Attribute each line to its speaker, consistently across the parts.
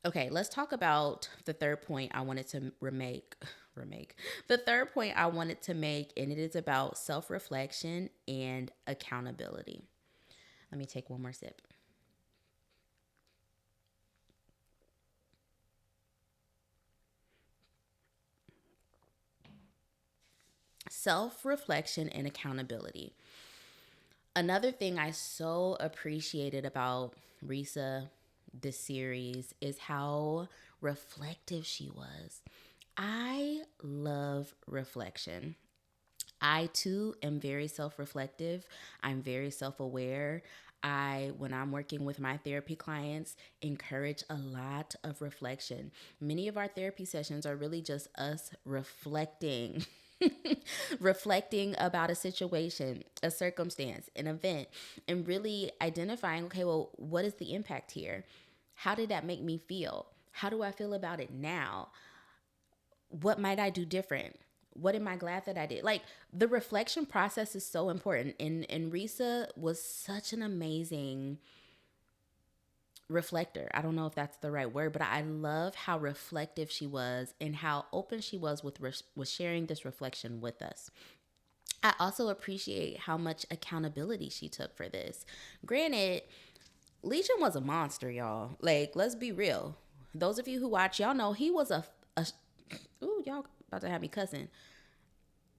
Speaker 1: Okay, let's talk about the third point I wanted to remake. The third point I wanted to make, and it is about self-reflection and accountability. Let me take one more sip. Self-reflection and accountability. Another thing I so appreciated about Reesa this series is how reflective she was. I love reflection. I too am very self reflective. I'm very self aware. When I'm working with my therapy clients, encourage a lot of reflection. Many of our therapy sessions are really just us reflecting. Reflecting about a situation, a circumstance, an event, and really identifying, okay, well, what is the impact here? How did that make me feel? How do I feel about it now? What might I do different? What am I glad that I did? Like, the reflection process is so important. And Risa was such an amazing reflector. I don't know if that's the right word, but I love how reflective she was and how open she was with sharing this reflection with us. I also appreciate how much accountability she took for this. Granted, Legion was a monster, y'all. Like, let's be real. Those of you who watch, y'all know he was a ooh, y'all about to have me cussing,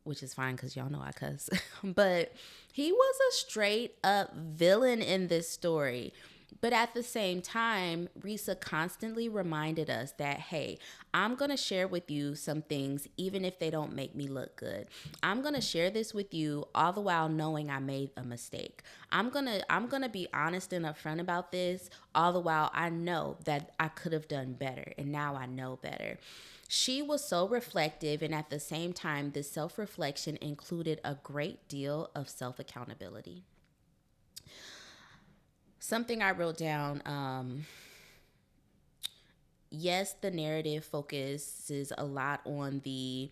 Speaker 1: which is fine because y'all know I cuss. But he was a straight up villain in this story. But at the same time, Risa constantly reminded us that, hey, I'm going to share with you some things, even if they don't make me look good. I'm going to share this with you all the while knowing I made a mistake. I'm going to be honest and upfront about this, all the while I know that I could have done better. And now I know better. She was so reflective, and at the same time, this self reflection included a great deal of self accountability. Something I wrote down, yes, the narrative focuses a lot on the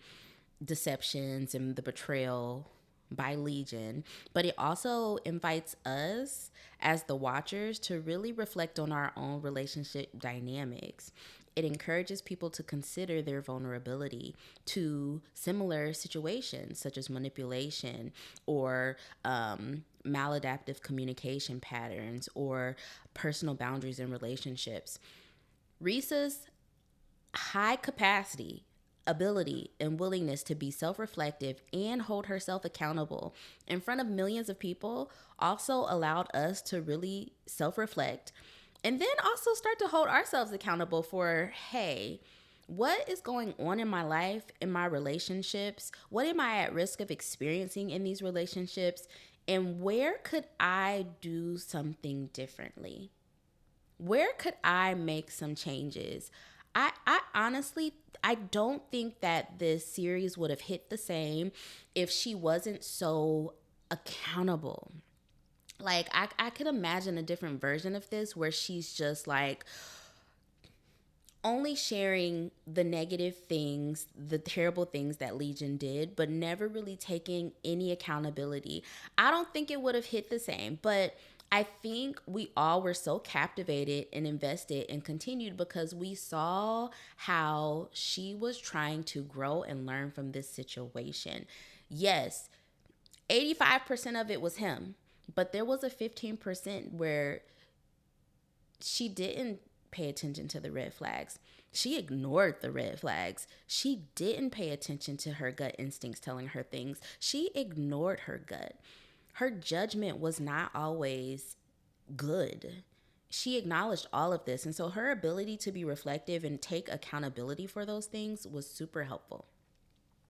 Speaker 1: deceptions and the betrayal by Legion, but it also invites us as the watchers to really reflect on our own relationship dynamics. It encourages people to consider their vulnerability to similar situations, such as manipulation or maladaptive communication patterns or personal boundaries in relationships. Risa's high capacity, ability, and willingness to be self reflective and hold herself accountable in front of millions of people also allowed us to really self reflect and then also start to hold ourselves accountable for, hey, what is going on in my life, in my relationships? What am I at risk of experiencing in these relationships? And where could I do something differently? Where could I make some changes? I honestly, I don't think that this series would have hit the same if she wasn't so accountable. Like, I could imagine a different version of this where she's just like only sharing the negative things, the terrible things that Legion did, but never really taking any accountability. I don't think it would have hit the same, but I think we all were so captivated and invested and continued because we saw how she was trying to grow and learn from this situation. Yes, 85% of it was him, but there was a 15% where she didn't pay attention to the red flags. She ignored the red flags. She didn't pay attention to her gut instincts telling her things. She ignored her gut. Her judgment was not always good. She acknowledged all of this. And so her ability to be reflective and take accountability for those things was super helpful.